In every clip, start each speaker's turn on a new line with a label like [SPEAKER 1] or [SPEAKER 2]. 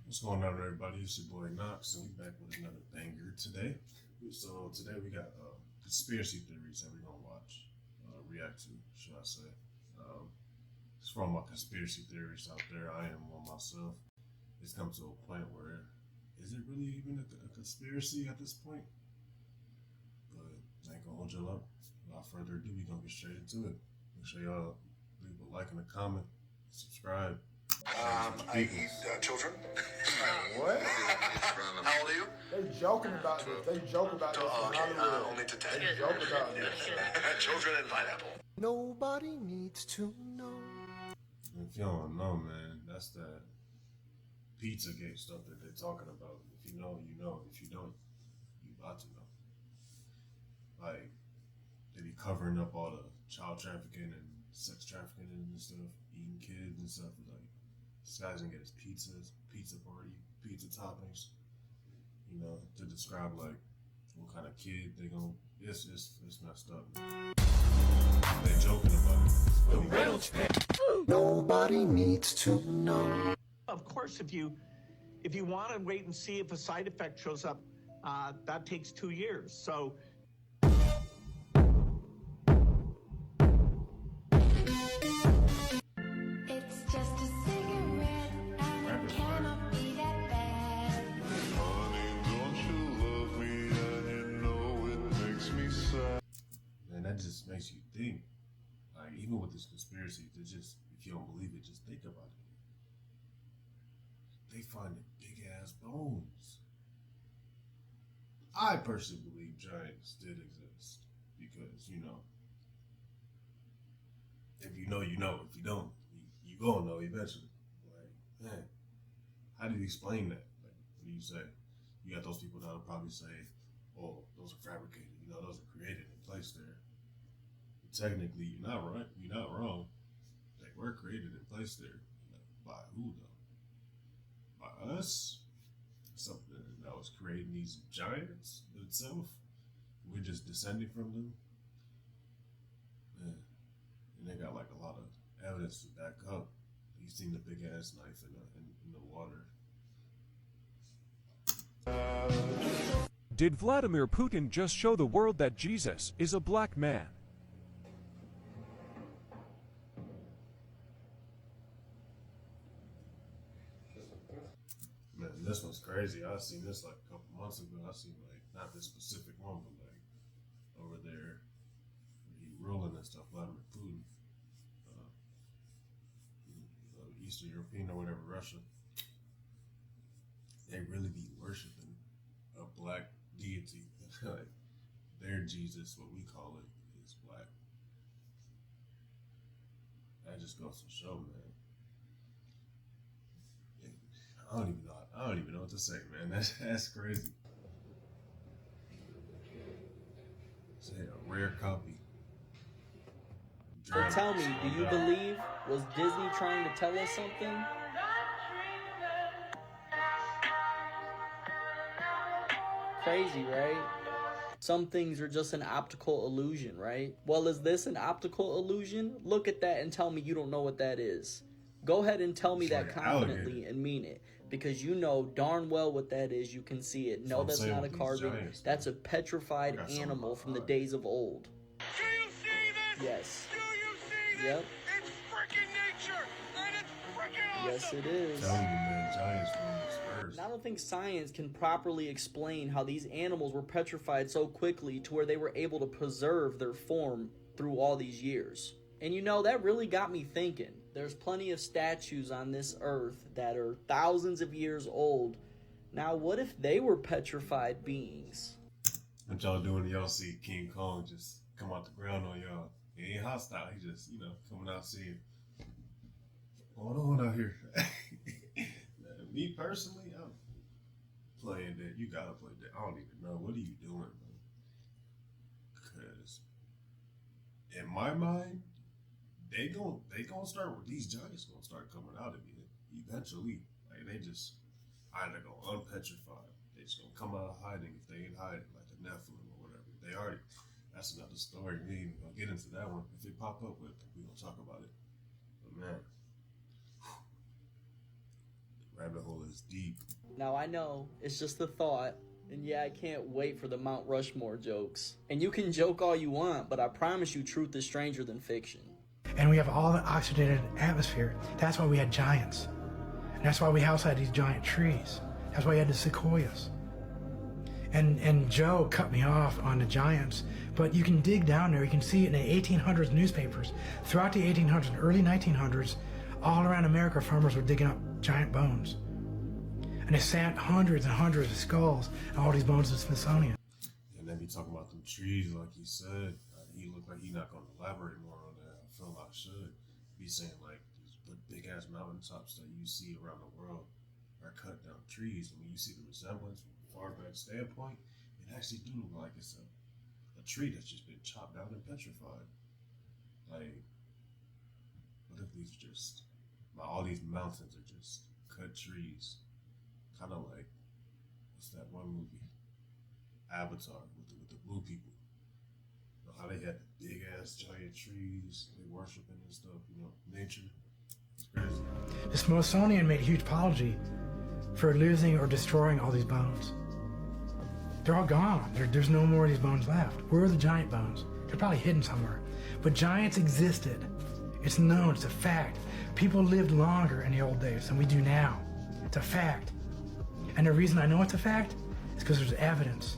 [SPEAKER 1] What's going on, everybody? It's your boy Knox, and we back with another banger today. So today we got conspiracy theories that we're gonna watch, react to, should I say? Um, it's from my conspiracy theories out there. I am one myself. It's come to a point where is it really even a conspiracy at this point? But I ain't gonna hold you up. Without further ado, we gonna get straight into it. Make sure y'all leave a like and a comment, subscribe.
[SPEAKER 2] I eat children.
[SPEAKER 3] What?
[SPEAKER 2] How old are you?
[SPEAKER 3] They joking about this. They joke about this in Hollywood.
[SPEAKER 2] Only to 10.
[SPEAKER 3] They joke about this.
[SPEAKER 2] Children and pineapple.
[SPEAKER 4] Nobody needs to know.
[SPEAKER 1] If you don't know, man, that's that Pizzagate stuff that they're talking about. If you know, you know. If you don't, you about to know. Like, they be covering up all the child trafficking and sex trafficking and stuff, eating kids and stuff. Like, this guy's gonna get his pizza party, pizza toppings, you know, to describe, like, what kind of kid they gonna, it's messed up. They joking about it.
[SPEAKER 4] Nobody needs to know.
[SPEAKER 5] Of course, if you want to wait and see if a side effect shows up, that takes 2 years. So
[SPEAKER 6] It's just a cigarette, and it cannot be that bad.
[SPEAKER 1] Man, that just makes you think. Like, even with this conspiracy, to just, if you don't believe it, just think about it. They finding big ass bones. I personally believe giants did exist because, you know, if you know, you know. If you don't, you gonna know eventually. Like, man, how do you explain that? Like, what do you say? You got those people that'll probably say, "Oh, those are fabricated. You know, those are created and placed there." But technically, you're not right. You're not wrong. They were created and placed there. By who though? By us? Something that was creating these giants itself. We're just descending from them. Man. And they got like a lot of evidence to back up. You seen the big ass knife in the water.
[SPEAKER 7] Did Vladimir Putin just show the world that Jesus is a black man?
[SPEAKER 1] Man, this one's crazy. I seen this like a couple months ago. I seen like not this specific one, but like over there, he ruling and stuff. Vladimir Putin, Eastern European or whatever, Russia. They really be worshiping a black deity. Like their Jesus, what we call it, is black. That just goes to show, man. I don't even know what to say, man. That's crazy. Say a rare copy.
[SPEAKER 8] So tell me, do you believe, was Disney trying to tell us something? Crazy, right? Some things are just an optical illusion, right? Well, is this an optical illusion? Look at that and tell me you don't know what that is. Go ahead and tell me
[SPEAKER 1] It's
[SPEAKER 8] that
[SPEAKER 1] like an
[SPEAKER 8] confidently
[SPEAKER 1] alligator.
[SPEAKER 8] and mean it. Because you know darn well what that is. You can see it. No,
[SPEAKER 1] what I'm
[SPEAKER 8] that's
[SPEAKER 1] saying
[SPEAKER 8] not a
[SPEAKER 1] with these
[SPEAKER 8] carving.
[SPEAKER 1] giants,
[SPEAKER 8] That's a
[SPEAKER 1] man.
[SPEAKER 8] petrified
[SPEAKER 1] I got something
[SPEAKER 8] animal
[SPEAKER 1] about
[SPEAKER 8] from the
[SPEAKER 1] eyes.
[SPEAKER 8] days of old.
[SPEAKER 5] do you see this?
[SPEAKER 8] Yes.
[SPEAKER 5] Do you see this?
[SPEAKER 8] Yep.
[SPEAKER 5] It's freaking nature, and it's freaking awesome.
[SPEAKER 8] Yes, it is.
[SPEAKER 1] Telling you, man, giants roam this earth.
[SPEAKER 8] And I don't think science can properly explain how these animals were petrified so quickly to where they were able to preserve their form through all these years. And you know, that really got me thinking. There's plenty of statues on this earth that are thousands of years old. Now, what if they were petrified beings?
[SPEAKER 1] What y'all doing? Y'all see King Kong just come out the ground on y'all. He ain't hostile. He just, you know, coming out seeing what's going on out here. Man, me personally, I'm playing that. You gotta play that. I don't even know. What are you doing, man? Because in my mind, they gonna start with these giants gonna start coming out again eventually. Like they just either gonna unpetrify. They just gonna come out of hiding if they ain't hiding, like the Nephilim or whatever. They already. That's another story. We ain't even gonna get into that one. If it pop up with, we gonna talk about it. But man, rabbit hole is deep.
[SPEAKER 8] Now I know it's just a thought, and yeah, I can't wait for the Mount Rushmore jokes. And you can joke all you want, but I promise you truth is stranger than fiction.
[SPEAKER 9] And we have all the oxygenated atmosphere. That's why we had giants. And that's why we also had these giant trees. That's why we had the sequoias. And Joe cut me off on the giants, but you can dig down there. You can see it in the 1800s newspapers. Throughout the 1800s and early 1900s, all around America, farmers were digging up giant bones. And they sent hundreds and hundreds of skulls and all these bones to the Smithsonian.
[SPEAKER 1] And then be talking about them trees, like he said. He looked like he not going to elaborate more on that. I feel like I should be saying like these big ass mountaintops that you see around the world are cut down trees. And when you see the resemblance from a far back standpoint, it actually do look like it's a tree that's just been chopped down and petrified. Like, what if these just all these mountains are just cut trees? Kind of like, what's that one movie? Avatar with the blue people. You know, how they had the big ass giant trees, they worshiping and stuff, you know, nature. It's crazy.
[SPEAKER 9] The Smithsonian made a huge apology for losing or destroying all these bones. They're all gone. There's no more of these bones left. Where are the giant bones? They're probably hidden somewhere. But giants existed. It's known, it's a fact. People lived longer in the old days than we do now. It's a fact. And the reason I know it's a fact is because there's evidence.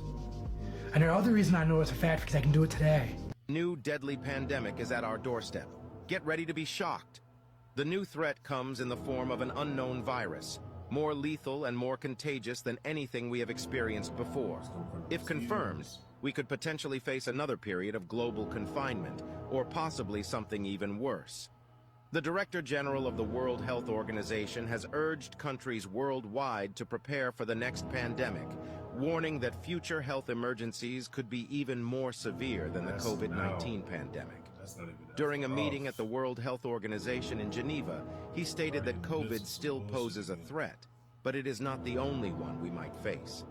[SPEAKER 9] And the other reason I know it's a fact because I can do it today.
[SPEAKER 10] New deadly pandemic is at our doorstep. Get ready to be shocked. The new threat comes in the form of an unknown virus, more lethal and more contagious than anything we have experienced before. If confirmed, we could potentially face another period of global confinement, or possibly something even worse. The Director General of the World Health Organization has urged countries worldwide to prepare for the next pandemic, warning that future health emergencies could be even more severe than the COVID-19 pandemic. During a meeting at the World Health Organization in Geneva, he stated that COVID still poses a threat, but it is not the only one we might face.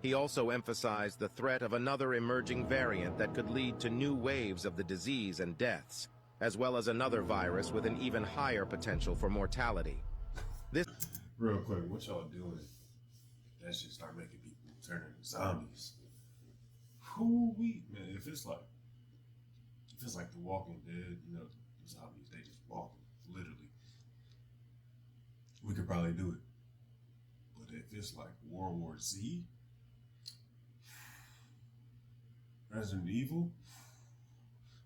[SPEAKER 10] He also emphasized the threat of another emerging variant that could lead to new waves of the disease and deaths, as well as another virus with an even higher potential for mortality. This
[SPEAKER 1] Real quick, what y'all doing? That shit start making people turn into zombies. Man, if it's like The Walking Dead, you know, the zombies, they just walk, literally. We could probably do it. But if it's like World War Z, Resident Evil,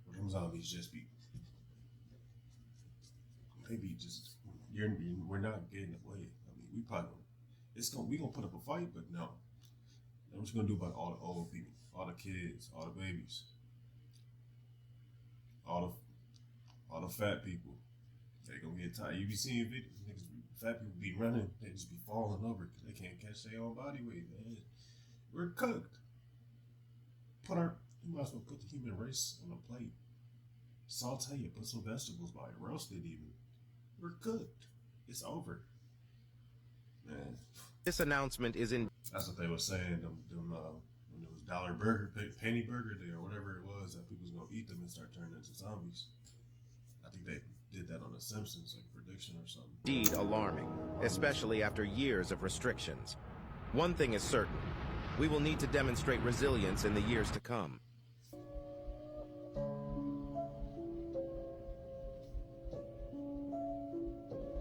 [SPEAKER 1] well, them zombies just be, they be just, we're not getting away. I mean, we probably we gonna put up a fight, but no. I'm just gonna do about all the old people, all the kids, all the babies, all the fat people. They gonna get tired. You be seeing videos, niggas, fat people be running, they just be falling over because they can't catch their own body weight, man. We're cooked. You might as well put the human race on a plate. Saute it, put some vegetables by it, roast it even. We're cooked. It's over. Man.
[SPEAKER 10] This announcement is in...
[SPEAKER 1] That's what they were saying, when it was dollar burger, penny burger day, or whatever it was, that people was going to eat them and start turning into zombies. I think they did that on The Simpsons, like prediction or something.
[SPEAKER 10] Indeed alarming, especially after years of restrictions. One thing is certain. We will need to demonstrate resilience in the years to come.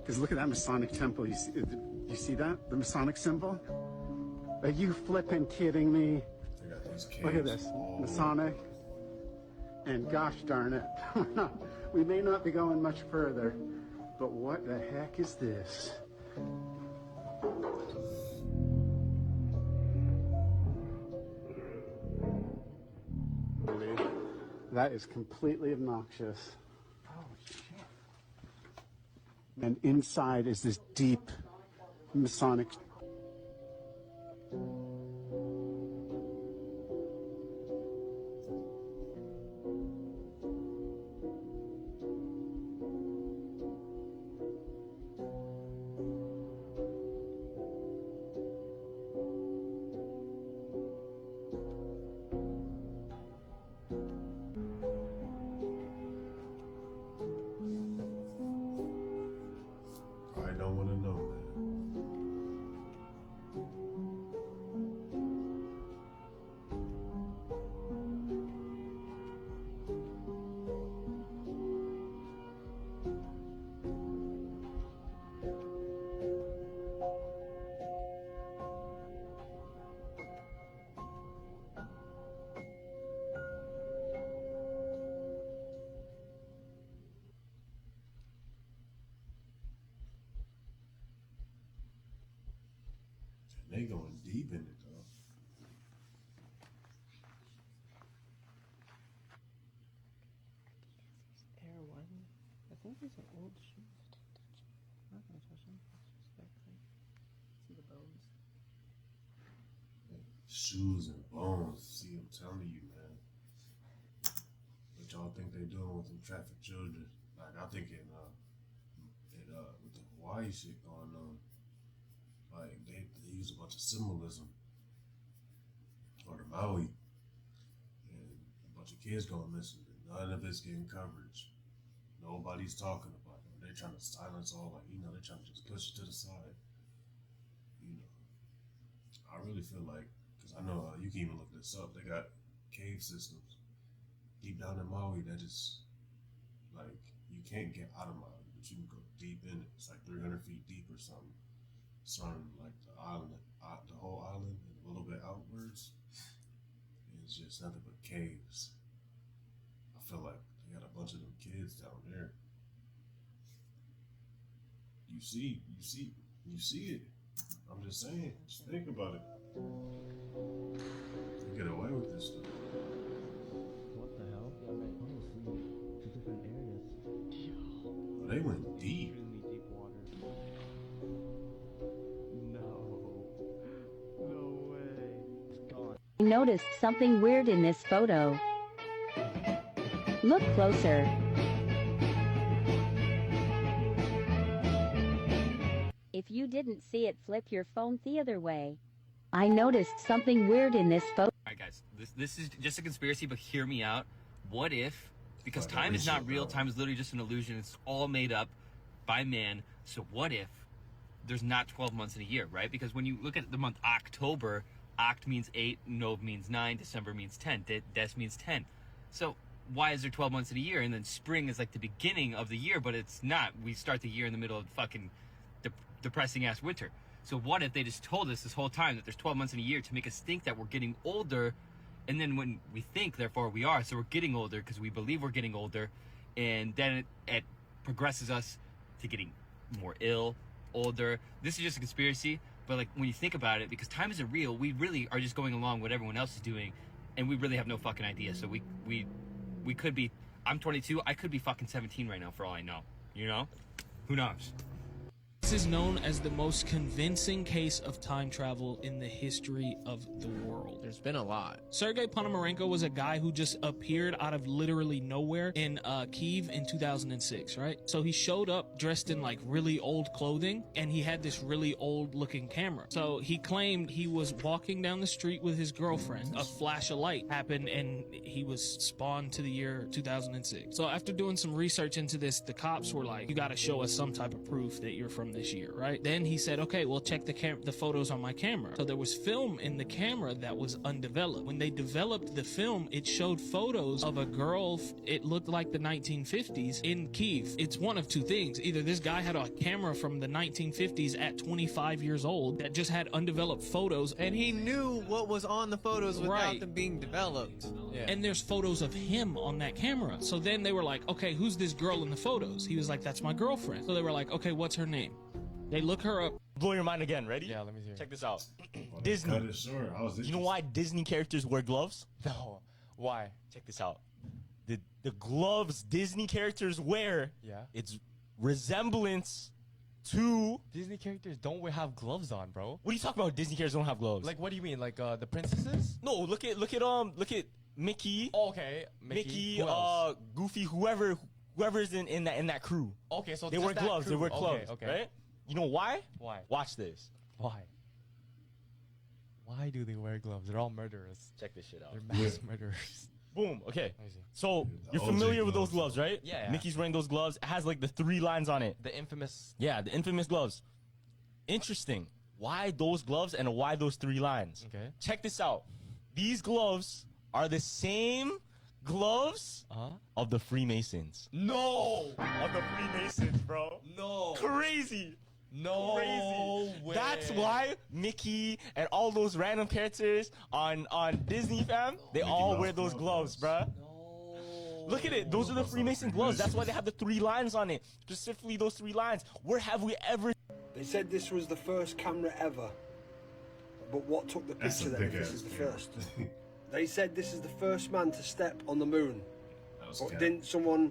[SPEAKER 11] Because look at that Masonic temple. You see that? The Masonic symbol? Are you flipping kidding me? Look at this. Masonic. And gosh darn it. We may not be going much further, but what the heck is this? That is completely obnoxious. And inside is this deep Masonic.
[SPEAKER 1] I don't want to know, man. they going deep in it though.
[SPEAKER 12] Air one. I think these are old shoes. I'm not gonna touch them. It's just see the bones.
[SPEAKER 1] Shoes and bones. See, I'm telling you, man. What y'all think they doing with them trafficked children? Like I think with the Hawaii shit going on, like they use a bunch of symbolism for the Maui, and a bunch of kids going missing. None of it's getting coverage. Nobody's talking about it. They're trying to silence all, like, they're trying to just push it to the side. I really feel like, because I know you can even look this up, they got cave systems deep down in Maui that is, like, you can't get out of Maui, but you can go deep in it. It's like 300 feet deep or something. Surrounding, like, the island, the whole island, and a little bit outwards. And it's just nothing but caves. I feel like they got a bunch of them kids down there. You see it. I'm just saying, just think about it. You get away with this stuff.
[SPEAKER 12] What the hell? Yeah, man. Honestly, to different areas.
[SPEAKER 1] Oh, they went deep.
[SPEAKER 12] Extremely deep water. No way. It's gone.
[SPEAKER 13] I noticed something weird in this photo. Look closer. If you didn't see it, flip your phone the other way. I noticed something weird in this photo.
[SPEAKER 14] Alright guys, this is just a conspiracy, but hear me out. What if, because time is not real, time is literally just an illusion, it's all made up by man, so what if there's not 12 months in a year, right? Because when you look at the month October, Oct means 8, Nov means 9, December means 10, Des means 10. So why is there 12 months in a year? And then spring is like the beginning of the year, but it's not. We start the year in the middle of fucking depressing ass winter. So what if they just told us this whole time that there's 12 months in a year to make us think that we're getting older, and then when we think, therefore we are, so we're getting older because we believe we're getting older, and then it progresses us to getting more ill, older. This is just a conspiracy, but like when you think about it, because time isn't real, we really are just going along what everyone else is doing, and we really have no fucking idea. So we could be, I'm 22, I could be fucking 17 right now for all I know, you know? Who knows?
[SPEAKER 15] This is known as the most convincing case of time travel in the history of the world.
[SPEAKER 16] There's been a lot.
[SPEAKER 15] Sergei Ponomarenko was a guy who just appeared out of literally nowhere in Kyiv in 2006, right? So he showed up dressed in like really old clothing, and he had this really old looking camera. So he claimed he was walking down the street with his girlfriend. A flash of light happened and he was spawned to the year 2006. So after doing some research into this, the cops were like, you gotta show us some type of proof that you're from this year, right? Then he said, okay, well, check the photos on my camera. So there was film in the camera that was undeveloped. When they developed the film, it showed photos of a girl, it looked like the 1950s in Kyiv. It's one of two things. Either this guy had a camera from the 1950s at 25 years old that just had undeveloped photos,
[SPEAKER 16] and he knew what was on the photos without them being developed.
[SPEAKER 15] Yeah. And there's photos of him on that camera. So then they were like, okay, who's this girl in the photos? He was like, that's my girlfriend. So they were like, okay, what's her name? They look her up.
[SPEAKER 17] Blow your mind again. Ready?
[SPEAKER 16] Yeah, let me hear.
[SPEAKER 17] Check this out. Disney. You know why Disney characters wear gloves?
[SPEAKER 16] No. Why?
[SPEAKER 17] Check this out. The gloves Disney characters wear, it's resemblance to...
[SPEAKER 16] Disney characters don't have gloves on, bro.
[SPEAKER 17] What are you talking about? Disney characters don't have gloves.
[SPEAKER 16] Like, what do you mean? Like, the princesses?
[SPEAKER 17] No, look at Mickey.
[SPEAKER 16] Oh, okay.
[SPEAKER 17] Mickey, Goofy, whoever's in that crew.
[SPEAKER 16] Okay, so
[SPEAKER 17] they wear gloves. They wear gloves.
[SPEAKER 16] Okay.
[SPEAKER 17] Right? You know why?
[SPEAKER 16] Why?
[SPEAKER 17] Watch this.
[SPEAKER 16] Why? Why do they wear gloves? They're all murderers.
[SPEAKER 17] Check this shit out.
[SPEAKER 16] They're mass murderers.
[SPEAKER 17] Boom. Okay. So you're familiar with those gloves, right?
[SPEAKER 16] Yeah.
[SPEAKER 17] Mickey's wearing those gloves. It has like the 3 lines on it.
[SPEAKER 16] The infamous.
[SPEAKER 17] Yeah, the infamous gloves. Interesting. Why those gloves and why those 3 lines?
[SPEAKER 16] Okay.
[SPEAKER 17] Check this out. These gloves are the same gloves of the Freemasons.
[SPEAKER 16] No!
[SPEAKER 17] Of the Freemasons, bro.
[SPEAKER 16] No.
[SPEAKER 17] Crazy.
[SPEAKER 16] No
[SPEAKER 17] Crazy.
[SPEAKER 16] way.
[SPEAKER 17] That's why Mickey and all those random characters on Disney, fam, they all wear those gloves, bruh.
[SPEAKER 16] No.
[SPEAKER 17] Look at it. Those are the Freemason gloves. That's why they have the 3 lines on it. Specifically those 3 lines. Where have we ever...
[SPEAKER 18] They said this was the first camera ever. But what took the
[SPEAKER 1] That's
[SPEAKER 18] picture
[SPEAKER 1] a
[SPEAKER 18] then if
[SPEAKER 1] big
[SPEAKER 18] this
[SPEAKER 1] ass
[SPEAKER 18] is the
[SPEAKER 1] camera.
[SPEAKER 18] first? They said this is the first man to step on the moon. But
[SPEAKER 1] cap.
[SPEAKER 18] didn't someone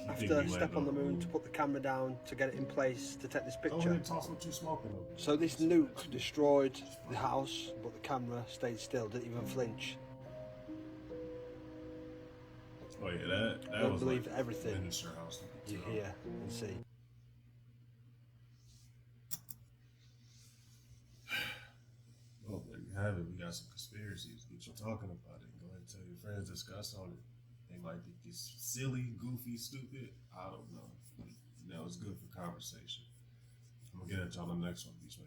[SPEAKER 18] have
[SPEAKER 1] think
[SPEAKER 18] to
[SPEAKER 1] he
[SPEAKER 18] step
[SPEAKER 1] landed
[SPEAKER 18] on the
[SPEAKER 1] on the
[SPEAKER 18] moon
[SPEAKER 1] moon?
[SPEAKER 18] to put the camera down to get it in place to take this
[SPEAKER 1] Go ahead
[SPEAKER 18] picture?
[SPEAKER 1] and toss what you smoking over.
[SPEAKER 18] So this nuke destroyed the house, but the camera stayed still, didn't even flinch.
[SPEAKER 1] Oh yeah, that
[SPEAKER 18] Don't
[SPEAKER 1] was
[SPEAKER 18] believe
[SPEAKER 1] like
[SPEAKER 18] everything
[SPEAKER 1] miniature house.
[SPEAKER 18] you hear and see.
[SPEAKER 1] Well, there you have it. We got some conspiracies. Get you talking about it. Go ahead and tell your friends, discuss on it. They might think it's silly, goofy, stupid. I don't know. But, it's good for conversation. I'm gonna get at y'all on the next one. Be safe.